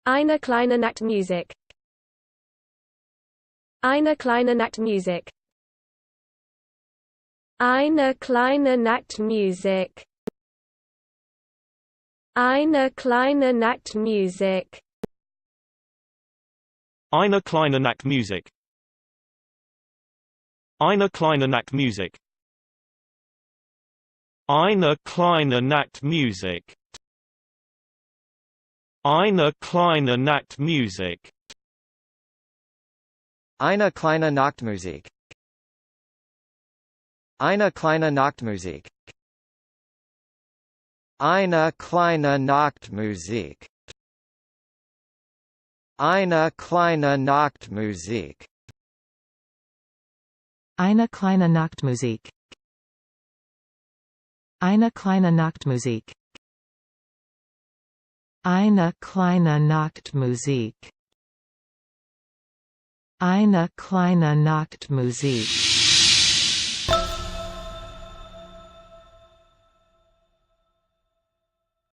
Eine kleine Nachtmusik. Eine kleine Nachtmusik. Eine kleine Nachtmusik. Eine kleine Nachtmusik. Eine kleine Nachtmusik. Eine kleine Nachtmusik. Eine kleine Nachtmusik. Eine kleine Nachtmusik. Eine kleine Nachtmusik. Eine kleine Nachtmusik. Eine kleine Nachtmusik. Eine kleine Nachtmusik. Eine kleine Nachtmusik. Eine kleine Nachtmusik. Eine kleine Nachtmusik. Eine kleine Nachtmusik.